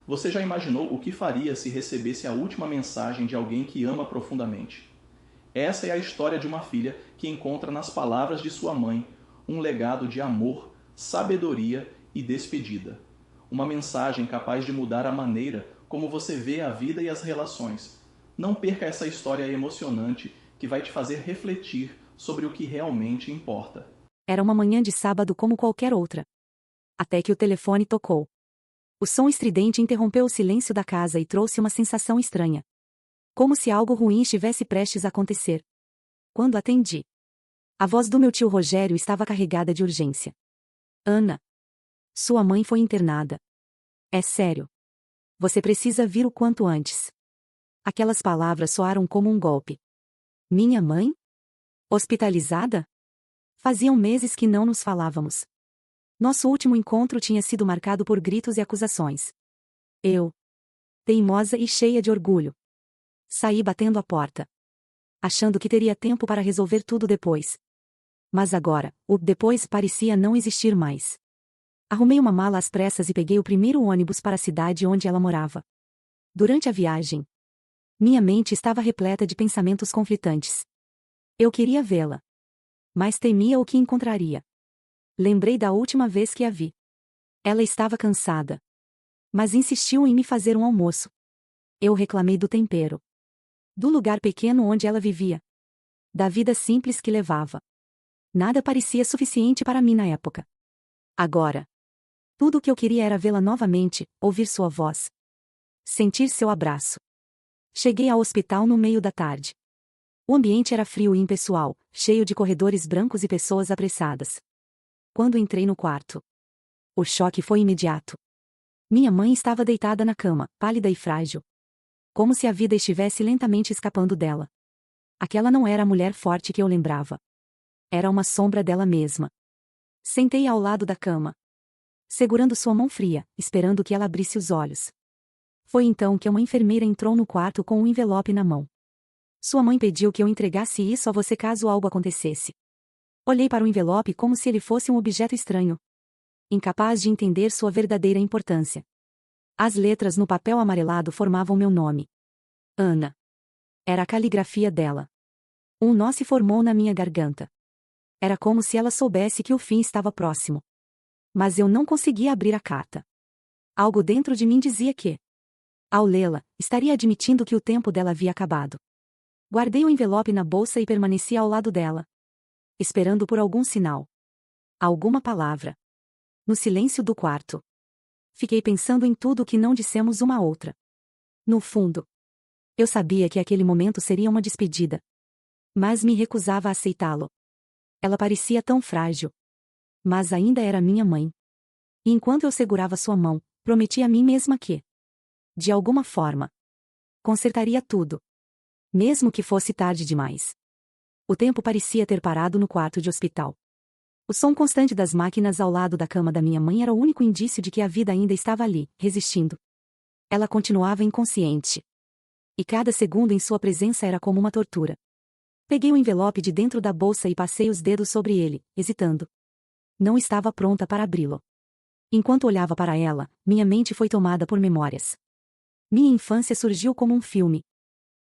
Você já imaginou o que faria se recebesse a última mensagem de alguém que ama profundamente? Essa é a história de uma filha que encontra nas palavras de sua mãe um legado de amor, sabedoria e despedida. Uma mensagem capaz de mudar a maneira como você vê a vida e as relações. Não perca essa história emocionante que vai te fazer refletir sobre o que realmente importa. Era uma manhã de sábado como qualquer outra. Até que o telefone tocou. O som estridente interrompeu o silêncio da casa e trouxe uma sensação estranha. Como se algo ruim estivesse prestes a acontecer. Quando atendi, a voz do meu tio Rogério estava carregada de urgência. Ana, sua mãe foi internada. É sério. Você precisa vir o quanto antes. Aquelas palavras soaram como um golpe. Minha mãe? Hospitalizada? Faziam meses que não nos falávamos. Nosso último encontro tinha sido marcado por gritos e acusações. Eu, teimosa e cheia de orgulho, saí batendo a porta, achando que teria tempo para resolver tudo depois. Mas agora, o depois parecia não existir mais. Arrumei uma mala às pressas e peguei o primeiro ônibus para a cidade onde ela morava. Durante a viagem, minha mente estava repleta de pensamentos conflitantes. Eu queria vê-la, mas temia o que encontraria. Lembrei da última vez que a vi. Ela estava cansada, mas insistiu em me fazer um almoço. Eu reclamei do tempero, do lugar pequeno onde ela vivia, da vida simples que levava. Nada parecia suficiente para mim na época. Agora, tudo o que eu queria era vê-la novamente, ouvir sua voz, sentir seu abraço. Cheguei ao hospital no meio da tarde. O ambiente era frio e impessoal, cheio de corredores brancos e pessoas apressadas. Quando entrei no quarto, o choque foi imediato. Minha mãe estava deitada na cama, pálida e frágil, como se a vida estivesse lentamente escapando dela. Aquela não era a mulher forte que eu lembrava. Era uma sombra dela mesma. Sentei ao lado da cama, segurando sua mão fria, esperando que ela abrisse os olhos. Foi então que uma enfermeira entrou no quarto com um envelope na mão. Sua mãe pediu que eu entregasse isso a você caso algo acontecesse. Olhei para o envelope como se ele fosse um objeto estranho, incapaz de entender sua verdadeira importância. As letras no papel amarelado formavam meu nome. Ana. Era a caligrafia dela. Um nó se formou na minha garganta. Era como se ela soubesse que o fim estava próximo. Mas eu não conseguia abrir a carta. Algo dentro de mim dizia que, ao lê-la, estaria admitindo que o tempo dela havia acabado. Guardei o envelope na bolsa e permaneci ao lado dela, esperando por algum sinal. Alguma palavra. No silêncio do quarto. Fiquei pensando em tudo o que não dissemos uma à outra. No fundo, eu sabia que aquele momento seria uma despedida. Mas me recusava a aceitá-lo. Ela parecia tão frágil. Mas ainda era minha mãe. E enquanto eu segurava sua mão, prometi a mim mesma que, de alguma forma, consertaria tudo. Mesmo que fosse tarde demais. O tempo parecia ter parado no quarto de hospital. O som constante das máquinas ao lado da cama da minha mãe era o único indício de que a vida ainda estava ali, resistindo. Ela continuava inconsciente. E cada segundo em sua presença era como uma tortura. Peguei o envelope de dentro da bolsa e passei os dedos sobre ele, hesitando. Não estava pronta para abri-lo. Enquanto olhava para ela, minha mente foi tomada por memórias. Minha infância surgiu como um filme.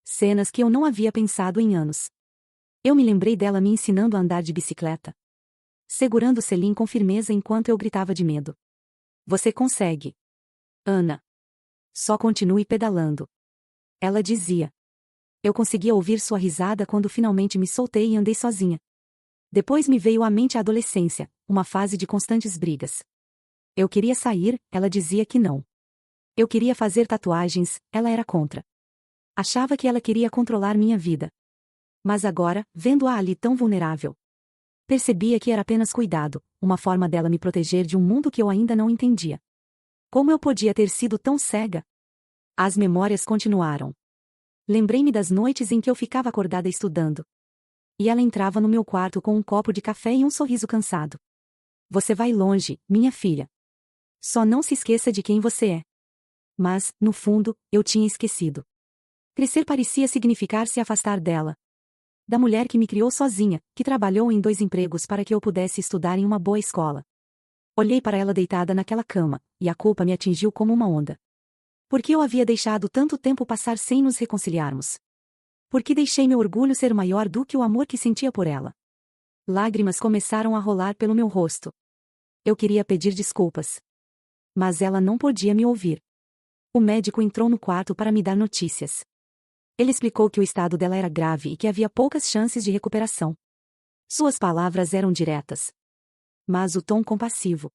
Cenas que eu não havia pensado em anos. Eu me lembrei dela me ensinando a andar de bicicleta, segurando o selim com firmeza enquanto eu gritava de medo. Você consegue, Ana. Só continue pedalando. Ela dizia. Eu conseguia ouvir sua risada quando finalmente me soltei e andei sozinha. Depois me veio à mente a adolescência, uma fase de constantes brigas. Eu queria sair, ela dizia que não. Eu queria fazer tatuagens, ela era contra. Achava que ela queria controlar minha vida. Mas agora, vendo-a ali tão vulnerável, percebia que era apenas cuidado, uma forma dela me proteger de um mundo que eu ainda não entendia. Como eu podia ter sido tão cega? As memórias continuaram. Lembrei-me das noites em que eu ficava acordada estudando. E ela entrava no meu quarto com um copo de café e um sorriso cansado. Você vai longe, minha filha. Só não se esqueça de quem você é. Mas, no fundo, eu tinha esquecido. Crescer parecia significar se afastar dela. Da mulher que me criou sozinha, que trabalhou em 2 empregos para que eu pudesse estudar em uma boa escola. Olhei para ela deitada naquela cama, e a culpa me atingiu como uma onda. Por que eu havia deixado tanto tempo passar sem nos reconciliarmos? Por que deixei meu orgulho ser maior do que o amor que sentia por ela? Lágrimas começaram a rolar pelo meu rosto. Eu queria pedir desculpas. Mas ela não podia me ouvir. O médico entrou no quarto para me dar notícias. Ele explicou que o estado dela era grave e que havia poucas chances de recuperação. Suas palavras eram diretas, mas o tom compassivo.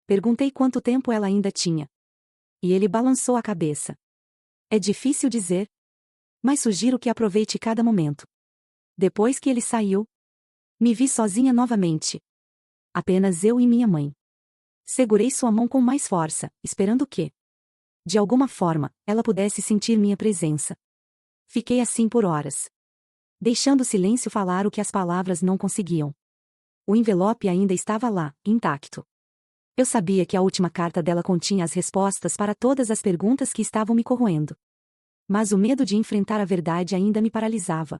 Perguntei quanto tempo ela ainda tinha. E ele balançou a cabeça. É difícil dizer, mas sugiro que aproveite cada momento. Depois que ele saiu, me vi sozinha novamente. Apenas eu e minha mãe. Segurei sua mão com mais força, esperando que, de alguma forma, ela pudesse sentir minha presença. Fiquei assim por horas, deixando o silêncio falar o que as palavras não conseguiam. O envelope ainda estava lá, intacto. Eu sabia que a última carta dela continha as respostas para todas as perguntas que estavam me corroendo. Mas o medo de enfrentar a verdade ainda me paralisava.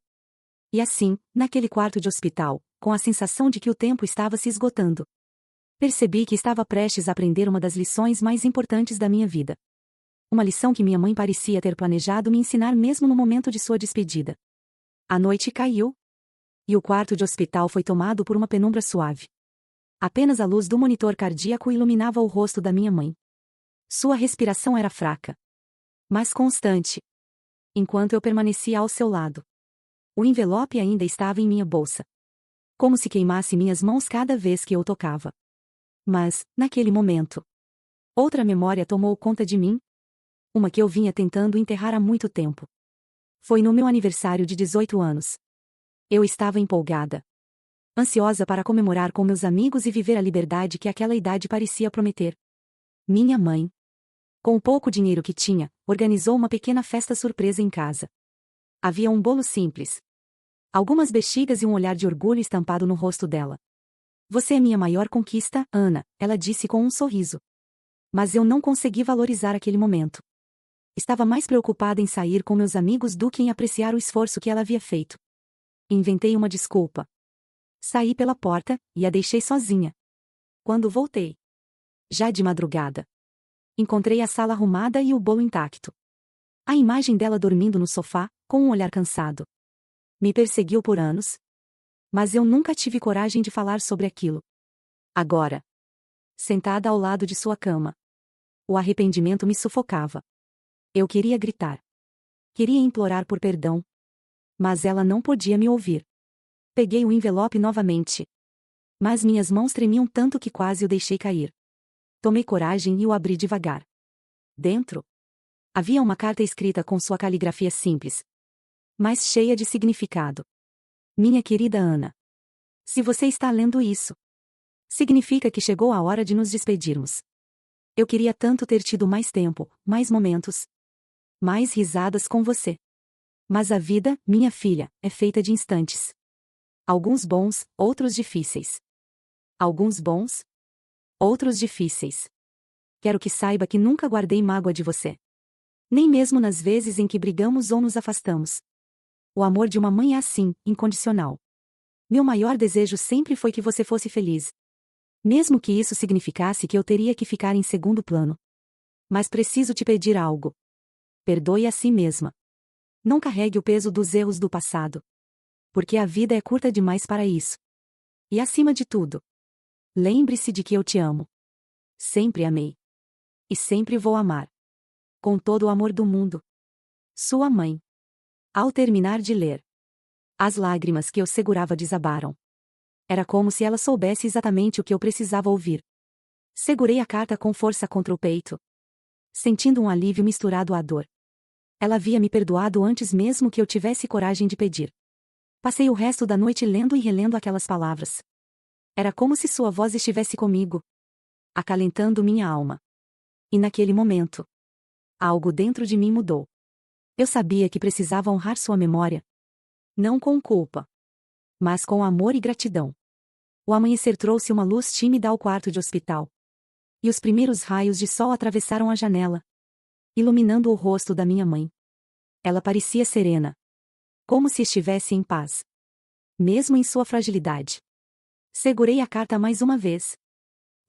E assim, naquele quarto de hospital, com a sensação de que o tempo estava se esgotando, percebi que estava prestes a aprender uma das lições mais importantes da minha vida. Uma lição que minha mãe parecia ter planejado me ensinar mesmo no momento de sua despedida. A noite caiu, e o quarto de hospital foi tomado por uma penumbra suave. Apenas a luz do monitor cardíaco iluminava o rosto da minha mãe. Sua respiração era fraca, mas constante, enquanto eu permanecia ao seu lado. O envelope ainda estava em minha bolsa, como se queimasse minhas mãos cada vez que eu tocava. Mas, naquele momento, outra memória tomou conta de mim, uma que eu vinha tentando enterrar há muito tempo. Foi no meu aniversário de 18 anos. Eu estava empolgada, ansiosa para comemorar com meus amigos e viver a liberdade que aquela idade parecia prometer. Minha mãe, com o pouco dinheiro que tinha, organizou uma pequena festa surpresa em casa. Havia um bolo simples, algumas bexigas e um olhar de orgulho estampado no rosto dela. Você é minha maior conquista, Ana, ela disse com um sorriso. Mas eu não consegui valorizar aquele momento. Estava mais preocupada em sair com meus amigos do que em apreciar o esforço que ela havia feito. Inventei uma desculpa. Saí pela porta, e a deixei sozinha. Quando voltei, já de madrugada, encontrei a sala arrumada e o bolo intacto. A imagem dela dormindo no sofá, com um olhar cansado. Me perseguiu por anos, mas eu nunca tive coragem de falar sobre aquilo. Agora, sentada ao lado de sua cama, o arrependimento me sufocava. Eu queria gritar. Queria implorar por perdão. Mas ela não podia me ouvir. Peguei o envelope novamente. Mas minhas mãos tremiam tanto que quase o deixei cair. Tomei coragem e o abri devagar. Dentro, havia uma carta escrita com sua caligrafia simples, mas cheia de significado. Minha querida Ana, se você está lendo isso, significa que chegou a hora de nos despedirmos. Eu queria tanto ter tido mais tempo, mais momentos, mais risadas com você. Mas a vida, minha filha, é feita de instantes. Alguns bons, outros difíceis. Alguns bons, outros difíceis. Quero que saiba que nunca guardei mágoa de você. Nem mesmo nas vezes em que brigamos ou nos afastamos. O amor de uma mãe é assim, incondicional. Meu maior desejo sempre foi que você fosse feliz. Mesmo que isso significasse que eu teria que ficar em segundo plano. Mas preciso te pedir algo. Perdoe a si mesma. Não carregue o peso dos erros do passado. Porque a vida é curta demais para isso. E acima de tudo, lembre-se de que eu te amo. Sempre amei. E sempre vou amar. Com todo o amor do mundo. Sua mãe. Ao terminar de ler, as lágrimas que eu segurava desabaram. Era como se ela soubesse exatamente o que eu precisava ouvir. Segurei a carta com força contra o peito, sentindo um alívio misturado à dor. Ela havia me perdoado antes mesmo que eu tivesse coragem de pedir. Passei o resto da noite lendo e relendo aquelas palavras. Era como se sua voz estivesse comigo, acalentando minha alma. E naquele momento, algo dentro de mim mudou. Eu sabia que precisava honrar sua memória. Não com culpa, mas com amor e gratidão. O amanhecer trouxe uma luz tímida ao quarto de hospital. E os primeiros raios de sol atravessaram a janela, iluminando o rosto da minha mãe. Ela parecia serena, como se estivesse em paz, mesmo em sua fragilidade. Segurei a carta mais uma vez,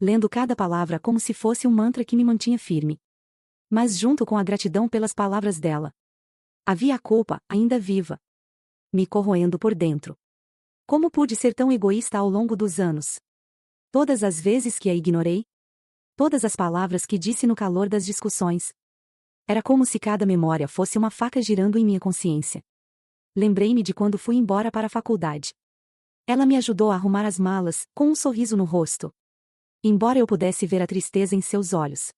lendo cada palavra como se fosse um mantra que me mantinha firme. Mas junto com a gratidão pelas palavras dela, havia a culpa, ainda viva, me corroendo por dentro. Como pude ser tão egoísta ao longo dos anos? Todas as vezes que a ignorei, todas as palavras que disse no calor das discussões. Era como se cada memória fosse uma faca girando em minha consciência. Lembrei-me de quando fui embora para a faculdade. Ela me ajudou a arrumar as malas, com um sorriso no rosto. Embora eu pudesse ver a tristeza em seus olhos.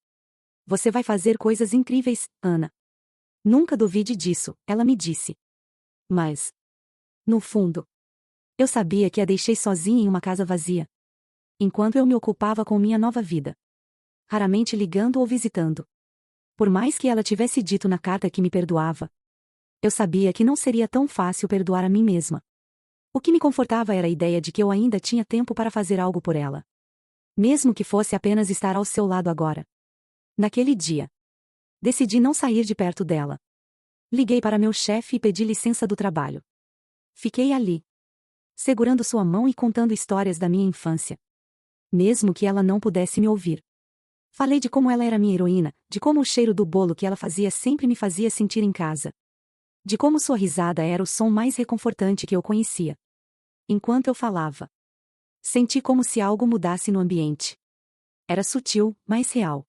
Você vai fazer coisas incríveis, Ana. Nunca duvide disso, ela me disse. Mas, no fundo, eu sabia que a deixei sozinha em uma casa vazia. Enquanto eu me ocupava com minha nova vida. Raramente ligando ou visitando. Por mais que ela tivesse dito na carta que me perdoava, eu sabia que não seria tão fácil perdoar a mim mesma. O que me confortava era a ideia de que eu ainda tinha tempo para fazer algo por ela. Mesmo que fosse apenas estar ao seu lado agora. Naquele dia, decidi não sair de perto dela. Liguei para meu chefe e pedi licença do trabalho. Fiquei ali, segurando sua mão e contando histórias da minha infância. Mesmo que ela não pudesse me ouvir. Falei de como ela era minha heroína, de como o cheiro do bolo que ela fazia sempre me fazia sentir em casa. De como sua risada era o som mais reconfortante que eu conhecia. Enquanto eu falava, senti como se algo mudasse no ambiente. Era sutil, mas real.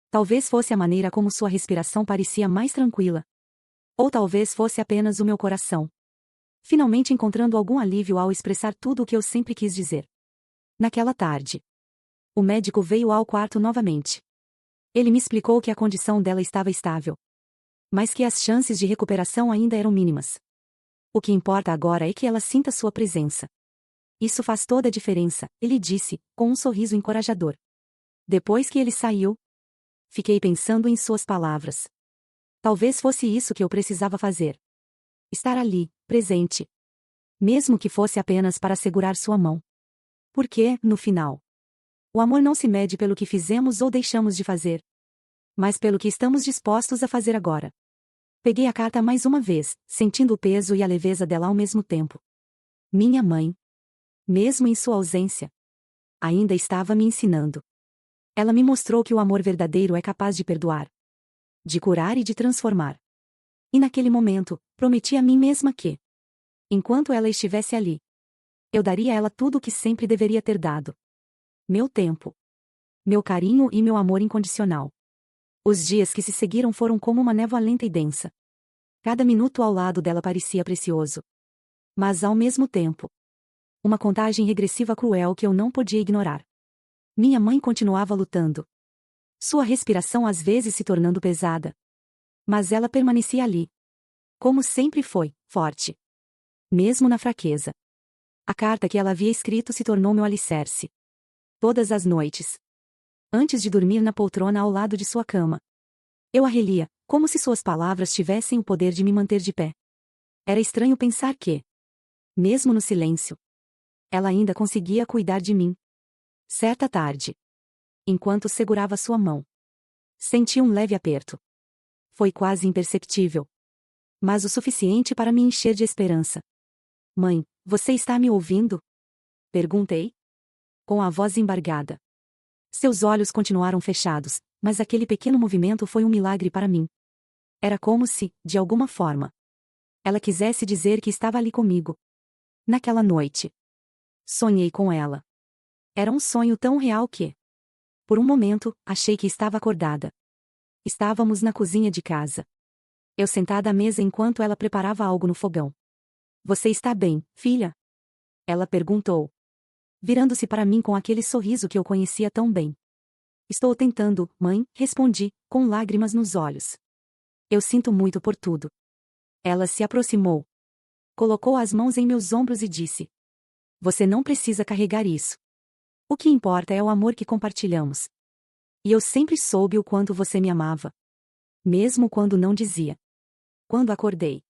Talvez fosse a maneira como sua respiração parecia mais tranquila. Ou talvez fosse apenas o meu coração. Finalmente encontrando algum alívio ao expressar tudo o que eu sempre quis dizer. Naquela tarde, o médico veio ao quarto novamente. Ele me explicou que a condição dela estava estável. Mas que as chances de recuperação ainda eram mínimas. O que importa agora é que ela sinta sua presença. Isso faz toda a diferença, ele disse, com um sorriso encorajador. Depois que ele saiu, fiquei pensando em suas palavras. Talvez fosse isso que eu precisava fazer. Estar ali, presente. Mesmo que fosse apenas para segurar sua mão. Porque, no final, o amor não se mede pelo que fizemos ou deixamos de fazer, mas pelo que estamos dispostos a fazer agora. Peguei a carta mais uma vez, sentindo o peso e a leveza dela ao mesmo tempo. Minha mãe, mesmo em sua ausência, ainda estava me ensinando. Ela me mostrou que o amor verdadeiro é capaz de perdoar, de curar e de transformar. E naquele momento, prometi a mim mesma que, enquanto ela estivesse ali, eu daria a ela tudo o que sempre deveria ter dado. Meu tempo, meu carinho e meu amor incondicional. Os dias que se seguiram foram como uma névoa lenta e densa. Cada minuto ao lado dela parecia precioso. Mas ao mesmo tempo, uma contagem regressiva cruel que eu não podia ignorar. Minha mãe continuava lutando. Sua respiração às vezes se tornando pesada. Mas ela permanecia ali. Como sempre foi, forte. Mesmo na fraqueza. A carta que ela havia escrito se tornou meu alicerce. Todas as noites. Antes de dormir na poltrona ao lado de sua cama. Eu a relia, como se suas palavras tivessem o poder de me manter de pé. Era estranho pensar que, mesmo no silêncio, ela ainda conseguia cuidar de mim. Certa tarde, enquanto segurava sua mão, senti um leve aperto. Foi quase imperceptível, mas o suficiente para me encher de esperança. Mãe, você está me ouvindo? Perguntei, com a voz embargada. Seus olhos continuaram fechados, mas aquele pequeno movimento foi um milagre para mim. Era como se, de alguma forma, ela quisesse dizer que estava ali comigo. Naquela noite, sonhei com ela. Era um sonho tão real que, por um momento, achei que estava acordada. Estávamos na cozinha de casa. Eu sentada à mesa enquanto ela preparava algo no fogão. Você está bem, filha? Ela perguntou, virando-se para mim com aquele sorriso que eu conhecia tão bem. Estou tentando, mãe, respondi, com lágrimas nos olhos. Eu sinto muito por tudo. Ela se aproximou. Colocou as mãos em meus ombros e disse: Você não precisa carregar isso. O que importa é o amor que compartilhamos. E eu sempre soube o quanto você me amava. Mesmo quando não dizia. Quando acordei,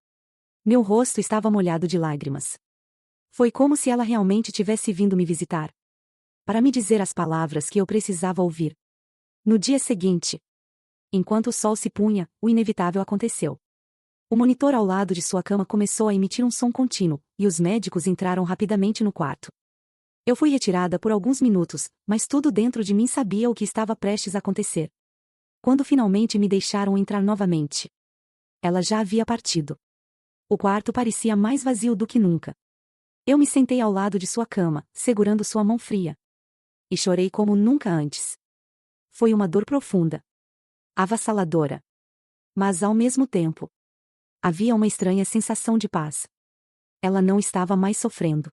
meu rosto estava molhado de lágrimas. Foi como se ela realmente tivesse vindo me visitar. Para me dizer as palavras que eu precisava ouvir. No dia seguinte, enquanto o sol se punha, o inevitável aconteceu. O monitor ao lado de sua cama começou a emitir um som contínuo, e os médicos entraram rapidamente no quarto. Eu fui retirada por alguns minutos, mas tudo dentro de mim sabia o que estava prestes a acontecer. Quando finalmente me deixaram entrar novamente, ela já havia partido. O quarto parecia mais vazio do que nunca. Eu me sentei ao lado de sua cama, segurando sua mão fria. E chorei como nunca antes. Foi uma dor profunda, avassaladora. Mas ao mesmo tempo, havia uma estranha sensação de paz. Ela não estava mais sofrendo.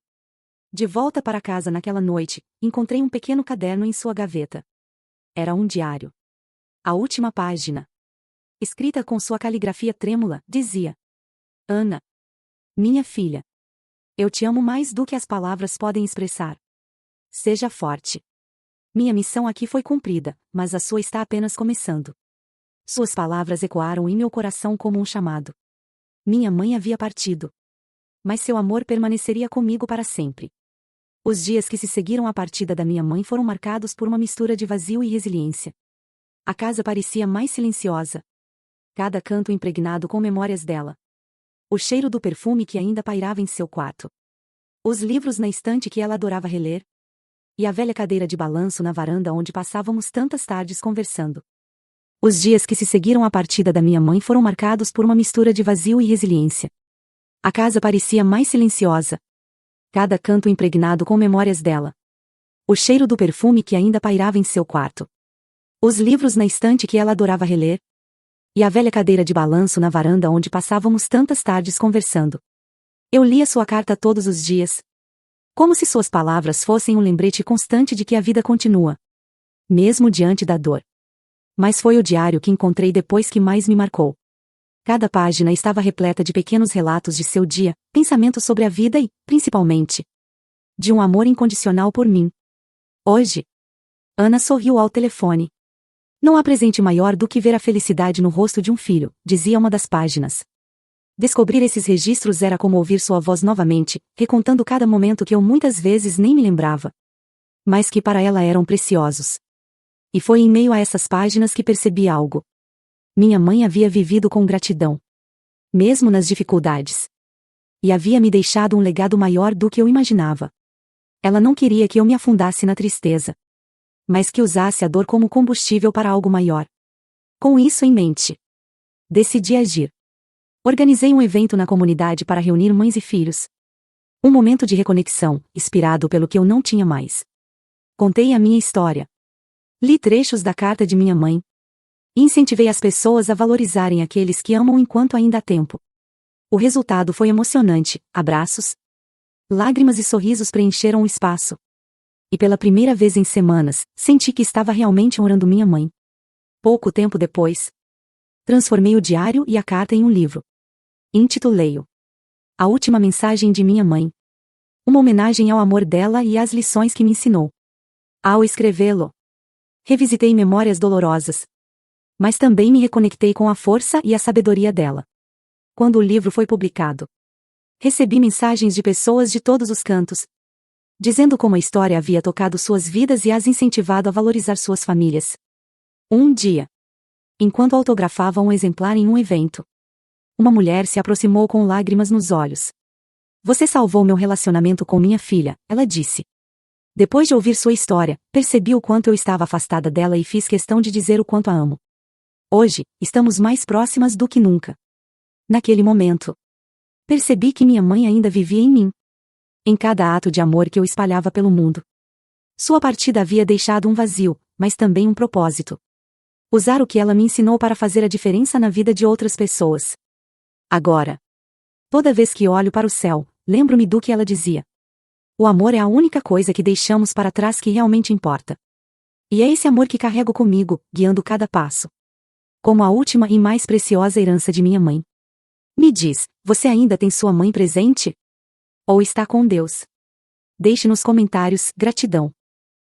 De volta para casa naquela noite, encontrei um pequeno caderno em sua gaveta. Era um diário. A última página, escrita com sua caligrafia trêmula, dizia: Ana, minha filha, eu te amo mais do que as palavras podem expressar. Seja forte. Minha missão aqui foi cumprida, mas a sua está apenas começando. Suas palavras ecoaram em meu coração como um chamado. Minha mãe havia partido, mas seu amor permaneceria comigo para sempre. Os dias que se seguiram à partida da minha mãe foram marcados por uma mistura de vazio e resiliência. A casa parecia mais silenciosa, cada canto impregnado com memórias dela. O cheiro do perfume que ainda pairava em seu quarto. Os livros na estante que ela adorava reler. E a velha cadeira de balanço na varanda onde passávamos tantas tardes conversando. Os dias que se seguiram à partida da minha mãe foram marcados por uma mistura de vazio e resiliência. A casa parecia mais silenciosa, cada canto impregnado com memórias dela. O cheiro do perfume que ainda pairava em seu quarto. Os livros na estante que ela adorava reler. E a velha cadeira de balanço na varanda onde passávamos tantas tardes conversando. Eu lia sua carta todos os dias, como se suas palavras fossem um lembrete constante de que a vida continua, mesmo diante da dor. Mas foi o diário que encontrei depois que mais me marcou. Cada página estava repleta de pequenos relatos de seu dia, pensamentos sobre a vida e, principalmente, de um amor incondicional por mim. Hoje, Ana sorriu ao telefone. Não há presente maior do que ver a felicidade no rosto de um filho, dizia uma das páginas. Descobrir esses registros era como ouvir sua voz novamente, recontando cada momento que eu muitas vezes nem me lembrava, mas que para ela eram preciosos. E foi em meio a essas páginas que percebi algo. Minha mãe havia vivido com gratidão, mesmo nas dificuldades. E havia me deixado um legado maior do que eu imaginava. Ela não queria que eu me afundasse na tristeza, mas que usasse a dor como combustível para algo maior. Com isso em mente, decidi agir. Organizei um evento na comunidade para reunir mães e filhos. Um momento de reconexão, inspirado pelo que eu não tinha mais. Contei a minha história. Li trechos da carta de minha mãe. E incentivei as pessoas a valorizarem aqueles que amam enquanto ainda há tempo. O resultado foi emocionante: abraços, lágrimas e sorrisos preencheram o espaço. E pela primeira vez em semanas, senti que estava realmente honrando minha mãe. Pouco tempo depois, transformei o diário e a carta em um livro. Intitulei-o A Última Mensagem de Minha Mãe. Uma homenagem ao amor dela e às lições que me ensinou. Ao escrevê-lo, revisitei memórias dolorosas, mas também me reconectei com a força e a sabedoria dela. Quando o livro foi publicado, recebi mensagens de pessoas de todos os cantos, dizendo como a história havia tocado suas vidas e as incentivado a valorizar suas famílias. Um dia, enquanto autografava um exemplar em um evento, uma mulher se aproximou com lágrimas nos olhos. Você salvou meu relacionamento com minha filha, ela disse. Depois de ouvir sua história, percebi o quanto eu estava afastada dela e fiz questão de dizer o quanto a amo. Hoje, estamos mais próximas do que nunca. Naquele momento, percebi que minha mãe ainda vivia em mim, em cada ato de amor que eu espalhava pelo mundo. Sua partida havia deixado um vazio, mas também um propósito. Usar o que ela me ensinou para fazer a diferença na vida de outras pessoas. Agora, toda vez que olho para o céu, lembro-me do que ela dizia. O amor é a única coisa que deixamos para trás que realmente importa. E é esse amor que carrego comigo, guiando cada passo. Como a última e mais preciosa herança de minha mãe. Me diz, você ainda tem sua mãe presente? Ou está com Deus? Deixe nos comentários. Gratidão.